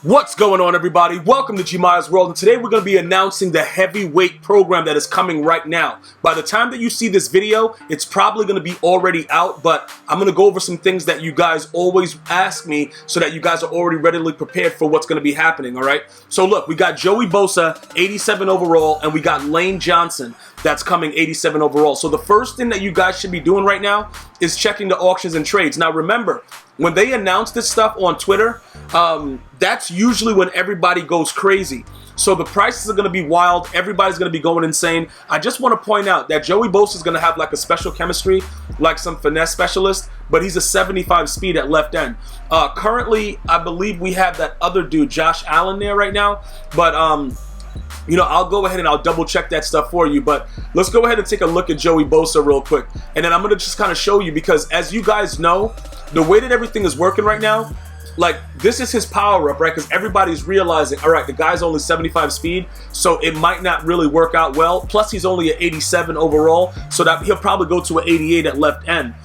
What's going on, everybody? Welcome to GmiasWorld, and today we're going to be announcing the heavyweight program that is coming right now. By the time that you see this video, it's probably going to be already out, but I'm going to go over some things that you guys always ask me so that you guys are already readily prepared for what's going to be happening, all right? So look, we got Joey Bosa, 87 overall, and we got Lane Johnson, that's coming 87 overall. So the first thing that you guys should be doing right now is checking the auctions and trades. Now remember, when they announce this stuff on Twitter, that's usually when everybody goes crazy. So the prices are going to be wild. Everybody's going to be going insane. I just want to point out that Joey Bosa is going to have like a special chemistry, like some finesse specialist, but he's a 75 speed at left end. Currently, I believe we have that other dude, Josh Allen, there right now. But, you know, I'll go ahead and I'll double check that stuff for you. But let's go ahead and take a look at Joey Bosa real quick. And then I'm going to just kind of show you, because as you guys know, the way that everything is working right now, like, this is his power up, right? Because everybody's realizing, all right, the guy's only 75 speed, so it might not really work out well. Plus, he's only an 87 overall, so that he'll probably go to an 88 at left end.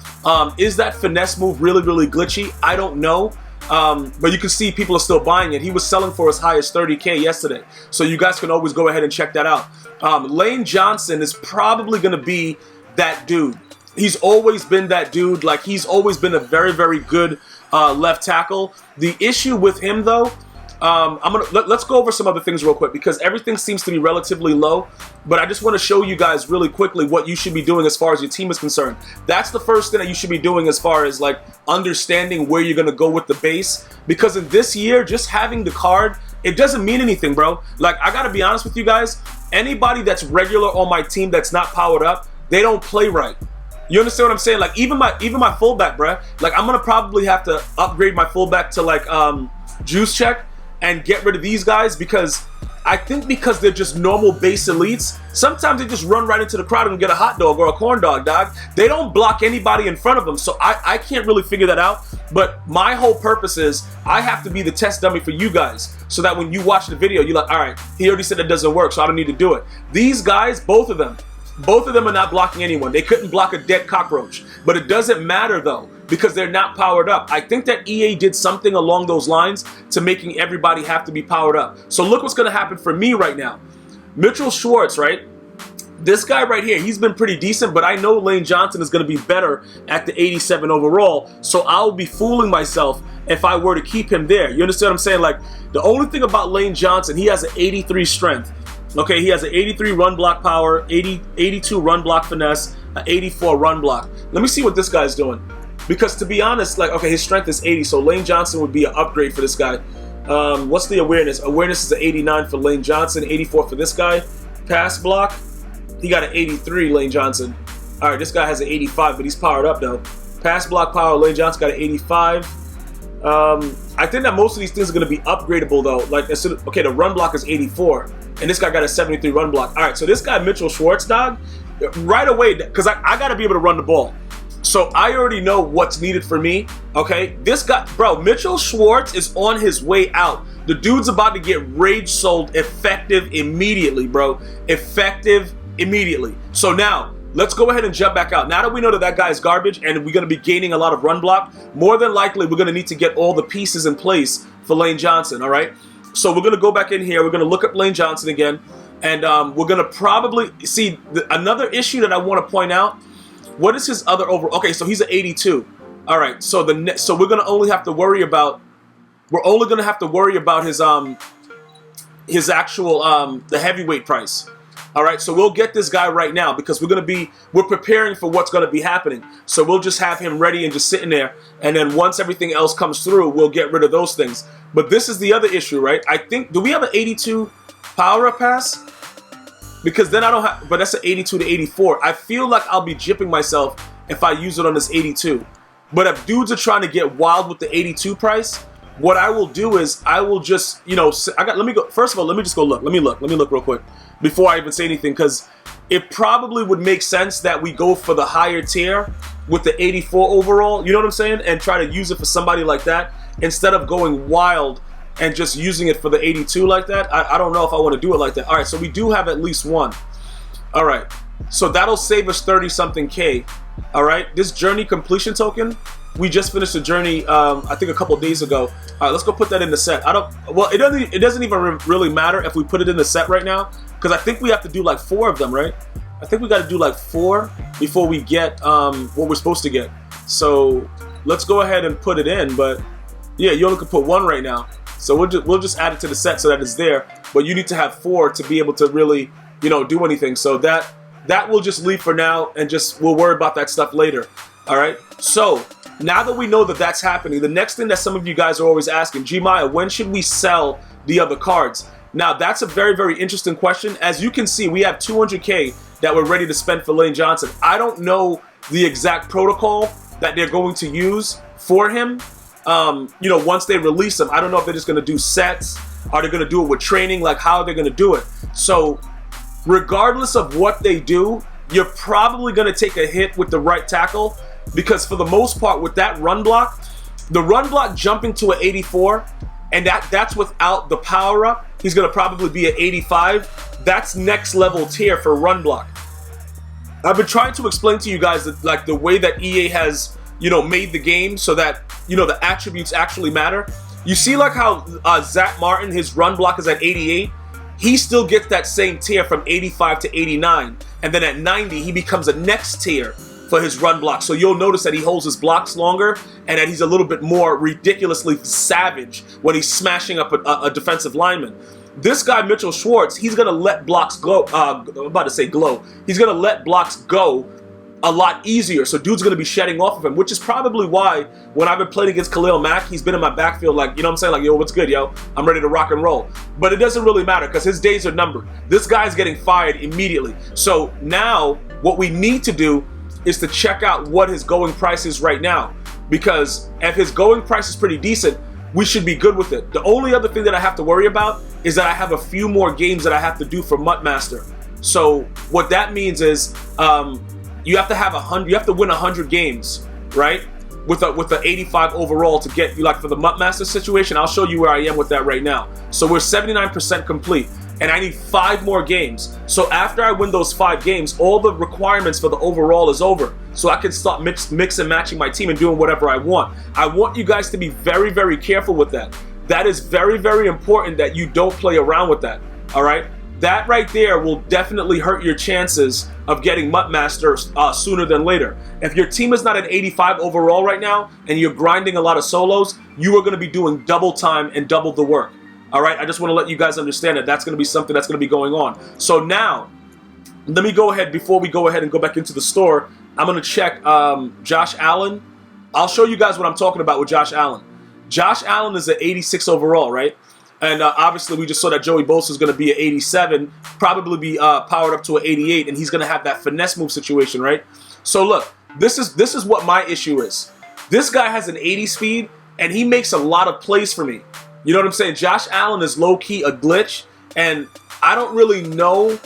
Is that finesse move really, really glitchy? I don't know. But you can see people are still buying it. He was selling for as high as 30K yesterday. So you guys can always go ahead and check that out. Lane Johnson is probably going to be that dude. He's always been that dude. Like, he's always been a very, very good left tackle. The issue with him, though, let's go over some other things real quick, because everything seems to be relatively low. But I just want to show you guys really quickly what you should be doing as far as your team is concerned. That's the first thing that you should be doing as far as like understanding where you're going to go with the base. Because in this year, just having the card, it doesn't mean anything, bro. Like, I got to be honest with you guys. Anybody that's regular on my team that's not powered up, they don't play right. You understand what I'm saying? Like, even my fullback, bruh. Like, I'm gonna probably have to upgrade my fullback to like juice check and get rid of these guys, because I think because they're just normal base elites, sometimes they just run right into the crowd and get a hot dog or a corn dog, dog. They don't block anybody in front of them, so I can't really figure that out. But my whole purpose is I have to be the test dummy for you guys, so that when you watch the video, you're like, all right, he already said it doesn't work, so I don't need to do it. These guys, both of them are not blocking anyone. They couldn't block a dead cockroach. But it doesn't matter, though, because they're not powered up. I think that EA did something along those lines to making everybody have to be powered up. So look what's going to happen for me right now. Mitchell Schwartz, right? This guy right here, he's been pretty decent, but I know Lane Johnson is going to be better at the 87 overall, so I'll be fooling myself if I were to keep him there. You understand what I'm saying? Like, the only thing about Lane Johnson, he has an 83 strength. Okay, he has an 83 run block power, 82 run block finesse, an 84 run block. Let me see what this guy's doing. Because to be honest, like, okay, his strength is 80, so Lane Johnson would be an upgrade for this guy. What's the awareness? Awareness is an 89 for Lane Johnson, 84 for this guy. Pass block, he got an 83, Lane Johnson. All right, this guy has an 85, but he's powered up, though. Pass block power, Lane Johnson got an 85. I think that most of these things are going to be upgradable, though. Like, okay, the run block is 84. And this guy got a 73 run block. All right, so this guy, Mitchell Schwartz, dog, right away, because I got to be able to run the ball. So I already know what's needed for me, okay? This guy, bro, Mitchell Schwartz is on his way out. The dude's about to get rage sold effective immediately, bro. Effective immediately. So now, let's go ahead and jump back out. Now that we know that that guy is garbage and we're going to be gaining a lot of run block, more than likely we're going to need to get all the pieces in place for Lane Johnson, all right? So we're going to go back in here. We're going to look up Lane Johnson again. And we're going to probably see another issue that I want to point out. What is his other overall? Okay, so he's an 82. All right, so so we're going to only have to worry about, his actual, the heavyweight price. All right, so we'll get this guy right now, because we're preparing for what's going to be happening. So we'll just have him ready and just sitting there. And then once everything else comes through, we'll get rid of those things. But this is the other issue, right? I think, do we have an 82 power up pass? Because then I don't have, but that's an 82 to 84. I feel like I'll be jipping myself if I use it on this 82. But if dudes are trying to get wild with the 82 price, what I will do is I will just, you know, let me go, first of all, let me just go look. Let me look real quick before I even say anything, because it probably would make sense that we go for the higher tier with the 84 overall, you know what I'm saying? And try to use it for somebody like that instead of going wild and just using it for the 82 like that. I don't know if I want to do it like that. All right, so we do have at least one. All right, So that'll save us 30-something K. All right, this journey completion token, we just finished the journey, I think a couple days ago. All right, let's go put that in the set. Well, it doesn't even really matter if we put it in the set right now, because I think we have to do like 4 of them, right? I think we got to do like 4 before we get what we're supposed to get. So let's go ahead and put it in. But yeah, you only can put 1 right now. So we'll just add it to the set so that it's there. But you need to have 4 to be able to really, you know, do anything. So that we'll just leave for now, and we'll worry about that stuff later. All right. So now that we know that that's happening, the next thing that some of you guys are always asking, Gmia, when should we sell the other cards? Now that's a very, very interesting question. As you can see, we have 200K that we're ready to spend for Lane Johnson. I don't know the exact protocol that they're going to use for him. You know, once they release him, I don't know if they're just going to do sets. Are they going to do it with training? Like, how are they going to do it? So regardless of what they do, you're probably going to take a hit with the right tackle, because for the most part with that run block, the run block jumping to an 84, and that's without the power up, he's going to probably be at 85. That's next level tier for run block. I've been trying to explain to you guys that, like, the way that EA has, you know, made the game so that, you know, the attributes actually matter. You see, like how Zach Martin, his run block is at 88. He still gets that same tier from 85 to 89. And then at 90, he becomes a next tier for his run block. So you'll notice that he holds his blocks longer and that he's a little bit more ridiculously savage when he's smashing up a defensive lineman. This guy, Mitchell Schwartz, he's going to let blocks go. I'm about to say glow. He's going to let blocks go a lot easier. So dude's going to be shedding off of him, which is probably why when I've been playing against Khalil Mack, he's been in my backfield like, you know what I'm saying? Like, yo, what's good, yo? I'm ready to rock and roll. But it doesn't really matter because his days are numbered. This guy's getting fired immediately. So now what we need to do is to check out what his going price is right now. Because if his going price is pretty decent, we should be good with it. The only other thing that I have to worry about is that I have a few more games that I have to do for MUT Master. So what that means is you have to have 100. You have to win 100 games, right? With a 85 overall to get you, like for the MUT Master situation. I'll show you where I am with that right now. So we're 79% complete, and I need 5 more games. So after I win those 5 games, all the requirements for the overall is over. So I can start mix and matching my team and doing whatever I want. I want you guys to be very, very careful with that. That is very, very important that you don't play around with that. All right. That right there will definitely hurt your chances of getting MUT Master sooner than later. If your team is not at 85 overall right now and you're grinding a lot of solos, you are going to be doing double time and double the work. All right, I just want to let you guys understand that that's going to be something that's going to be going on. So now, let me go ahead, before we go ahead and go back into the store, I'm going to check Josh Allen. I'll show you guys what I'm talking about with Josh Allen. Josh Allen is at 86 overall, right? And obviously, we just saw that Joey Bosa is going to be at 87, probably be powered up to an 88, and he's going to have that finesse move situation, right? So look, this is what my issue is. This guy has an 80 speed, and he makes a lot of plays for me. You know what I'm saying? Josh Allen is low-key a glitch, and I don't really know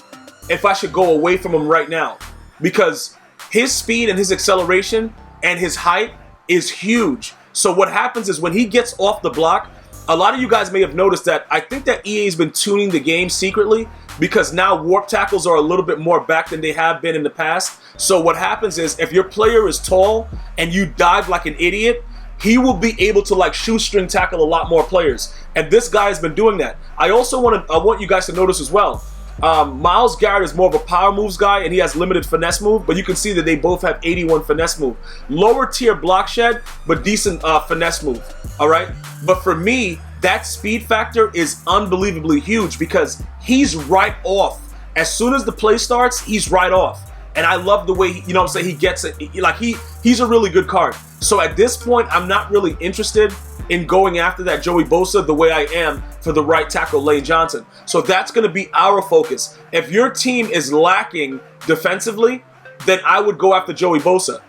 if I should go away from him right now because his speed and his acceleration and his height is huge. So what happens is when he gets off the block, a lot of you guys may have noticed that I think that EA has been tuning the game secretly because now warp tackles are a little bit more back than they have been in the past. So what happens is if your player is tall and you dive like an idiot, he will be able to like shoestring tackle a lot more players. And this guy has been doing that. I also want you guys to notice as well. Myles Garrett is more of a power moves guy and he has limited finesse move, but you can see that they both have 81 finesse move. Lower tier block shed, but decent finesse move. All right. But for me, that speed factor is unbelievably huge because he's right off. As soon as the play starts, he's right off. And I love the way, you know what I'm saying, he gets it. Like he's a really good card. So at this point, I'm not really interested in going after that Joey Bosa the way I am for the right tackle Lane Johnson. So that's going to be our focus. If your team is lacking defensively, then I would go after Joey Bosa.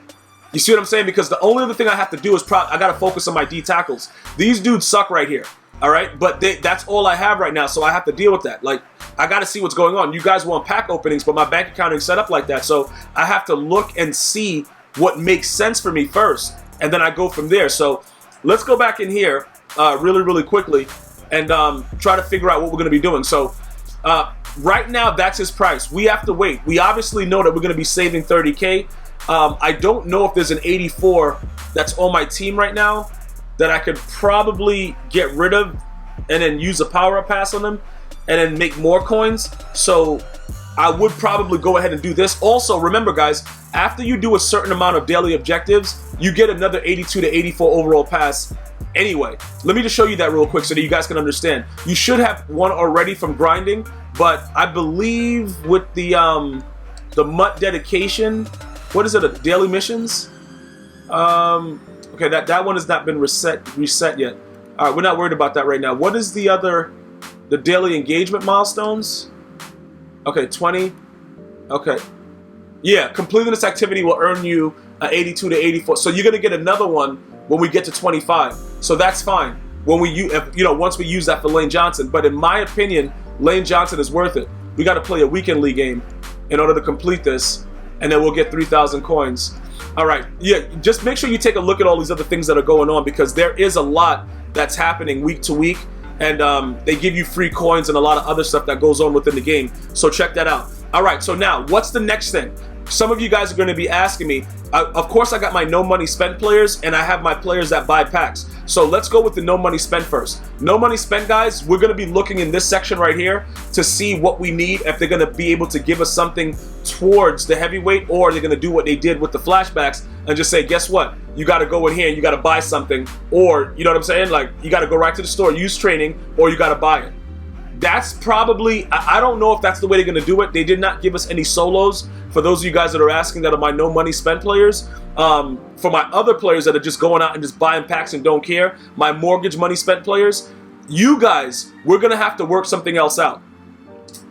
You see what I'm saying? Because the only other thing I have to do is I got to focus on my D tackles. These dudes suck right here. All right. But that's all I have right now. So I have to deal with that. Like, I got to see what's going on. You guys want pack openings, but my bank account is set up like that. So I have to look and see what makes sense for me first. And then I go from there. So let's go back in here really, really quickly and try to figure out what we're going to be doing. So right now, that's his price. We have to wait. We obviously know that we're going to be saving 30K. I don't know if there's an 84 that's on my team right now that I could probably get rid of and then use a power-up pass on them and then make more coins. So I would probably go ahead and do this. Also, remember guys, after you do a certain amount of daily objectives, you get another 82 to 84 overall pass anyway. Let me just show you that real quick so that you guys can understand. You should have one already from grinding, but I believe with the MUT dedication, what is it, daily missions? Okay, that one has not been reset yet. All right, we're not worried about that right now. What is the other, the daily engagement milestones? Okay, 20. Okay. Yeah, completing this activity will earn you 82 to 84. So you're gonna get another one when we get to 25. So that's fine. When we once we use that for Lane Johnson. But in my opinion, Lane Johnson is worth it. We got to play a weekend league game in order to complete this, and then we'll get 3,000 coins. All right. Yeah, just make sure you take a look at all these other things that are going on, because there is a lot that's happening week to week. And they give you free coins and a lot of other stuff that goes on within the game. So check that out. All right, so now what's the next thing? Some of you guys are going to be asking me. Of course, I got my no money spent players, and I have my players that buy packs. So let's go with the no money spent first. No money spent, guys, we're going to be looking in this section right here to see what we need, if they're going to be able to give us something towards the heavyweight, or they're going to do what they did with the flashbacks and just say, guess what? You got to go in here and you got to buy something, or, you know what I'm saying? Like, you got to go right to the store, use training, or you got to buy it. That's probably, I don't know if that's the way they're going to do it. They did not give us any solos. For those of you guys that are asking that are my no money spent players, for my other players that are just going out and just buying packs and don't care, my mortgage money spent players, you guys, we're going to have to work something else out.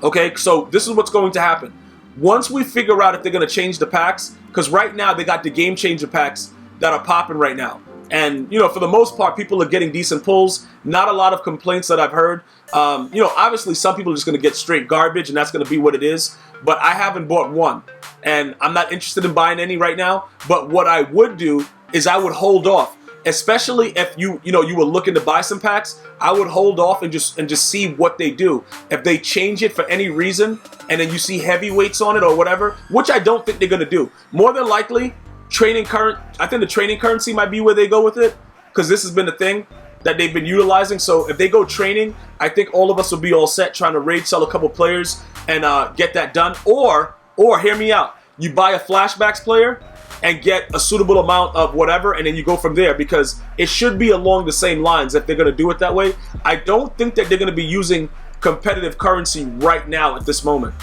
Okay, so this is what's going to happen. Once we figure out if they're going to change the packs, because right now they got the game changer packs that are popping right now. And, you know, for the most part, people are getting decent pulls. Not a lot of complaints that I've heard. You know, obviously some people are just going to get straight garbage, and that's going to be what it is. But I haven't bought one, and I'm not interested in buying any right now. But what I would do is I would hold off, especially if you were looking to buy some packs. I would hold off and just see what they do. If they change it for any reason, and then you see heavyweights on it or whatever, which I don't think they're going to do. More than likely, I think the training currency might be where they go with it, because this has been the thing that they've been utilizing. So if they go training, I think all of us will be all set trying to raid sell a couple players and get that done. Or hear me out, you buy a flashbacks player and get a suitable amount of whatever, and then you go from there, because it should be along the same lines if they're going to do it that way. I don't think that they're going to be using competitive currency right now at this moment.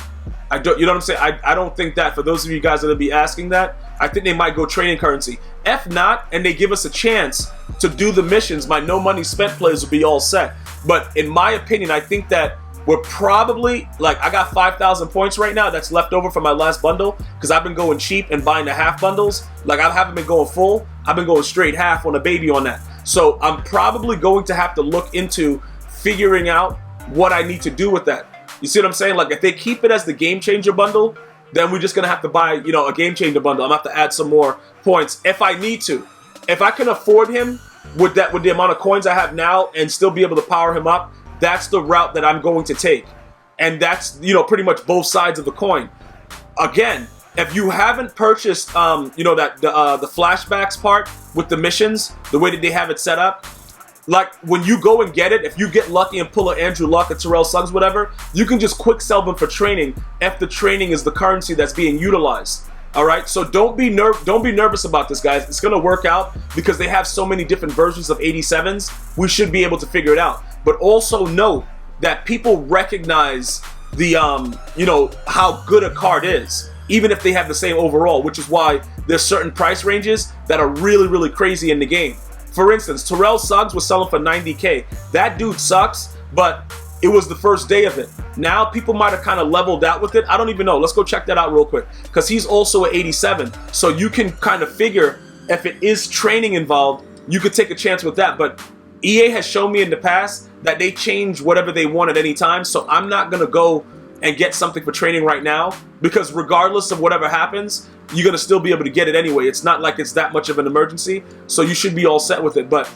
You know what I'm saying? I don't think that. For those of you guys that will be asking that, I think they might go training currency. If not, and they give us a chance to do the missions, my no money spent players will be all set. But in my opinion, I think that we're probably, like, I got 5,000 points right now that's left over from my last bundle, because I've been going cheap and buying the half bundles. Like, I haven't been going full. I've been going straight half on a baby on that. So I'm probably going to have to look into figuring out what I need to do with that. You see what I'm saying? Like, if they keep it as the game changer bundle, then we're just gonna have to buy, you know, a game changer bundle. I'm gonna have to add some more points if I need to. If I can afford him with the amount of coins I have now and still be able to power him up, that's the route that I'm going to take. And that's, you know, pretty much both sides of the coin. Again, if you haven't purchased, you know, that the flashbacks part with the missions, the way that they have it set up, like, when you go and get it, if you get lucky and pull an Andrew Luck, a Terrell Suggs, whatever, you can just quick sell them for training if the training is the currency that's being utilized. All right, so don't be nervous about this, guys. It's gonna work out because they have so many different versions of 87s. We should be able to figure it out. But also know that people recognize the you know, how good a card is, even if they have the same overall, which is why there's certain price ranges that are really, really crazy in the game. For instance, Terrell Suggs was selling for 90K. That dude sucks, but it was the first day of it. Now people might have kind of leveled out with it. I don't even know. Let's go check that out real quick, because he's also at 87. So you can kind of figure if it is training involved, you could take a chance with that. But EA has shown me in the past that they change whatever they want at any time. So I'm not going to go and get something for training right now, because regardless of whatever happens, you're going to still be able to get it anyway. It's not like it's that much of an emergency, so you should be all set with it. But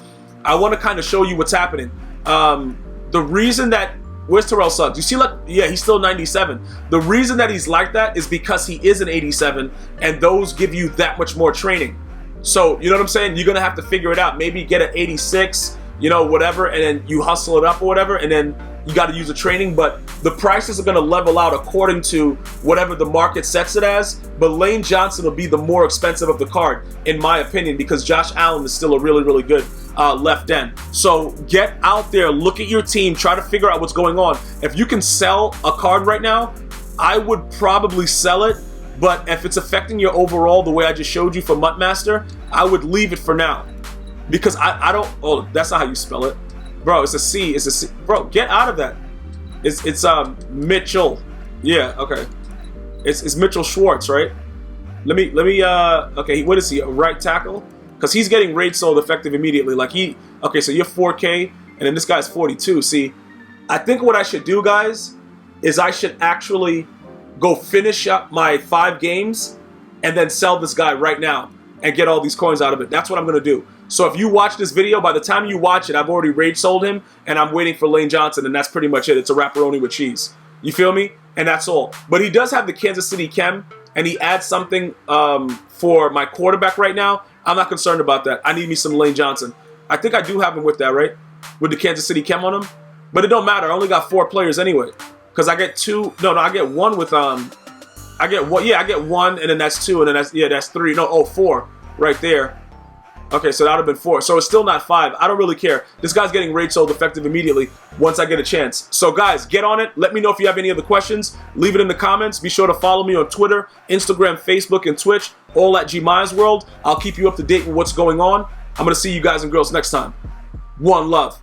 I want to kind of show you what's happening. The reason that Where's Terrell Suggs? You see, like, yeah, he's still 97. The reason that he's like that is because he is an 87, and those give you that much more training. So, you know what I'm saying? You're going to have to figure it out. Maybe get an 86, you know, whatever, and then you hustle it up or whatever, and then you got to use the training. But the prices are going to level out according to whatever the market sets it as. But Lane Johnson will be the more expensive of the card, in my opinion, because Josh Allen is still a really, really good left end. So get out there, look at your team, try to figure out what's going on. If you can sell a card right now, I would probably sell it. But if it's affecting your overall the way I just showed you for MUT Master, I would leave it for now. Because I don't, oh, that's not how you spell it. Bro, it's a C, it's a C. Bro, get out of that. It's Mitchell. Yeah, okay. It's Mitchell Schwartz, right? Let me okay, what is he, a right tackle? Because he's getting rate sold effective immediately. Like okay, so you're 4K, and then this guy's 42. See, I think what I should do, guys, is I should actually go finish up my 5 games and then sell this guy right now and get all these coins out of it. That's what I'm going to do. So if you watch this video, by the time you watch it, I've already rage sold him, and I'm waiting for Lane Johnson, and that's pretty much it. It's a wrapperoni with cheese. You feel me? And that's all. But he does have the Kansas City Chem, and he adds something for my quarterback right now. I'm not concerned about that. I need me some Lane Johnson. I think I do have him with that, right? With the Kansas City Chem on him. But it don't matter. I only got 4 players anyway. Because I get 2. No, I get 1 with I get 1. Yeah, I get 1, and then that's 2, and then that's 3. No, 4 right there. Okay, so that would have been 4. So it's still not 5. I don't really care. This guy's getting rate sold effective immediately once I get a chance. So guys, get on it. Let me know if you have any other questions. Leave it in the comments. Be sure to follow me on Twitter, Instagram, Facebook, and Twitch, all at GmiasWorld. I'll keep you up to date with what's going on. I'm going to see you guys and girls next time. One love.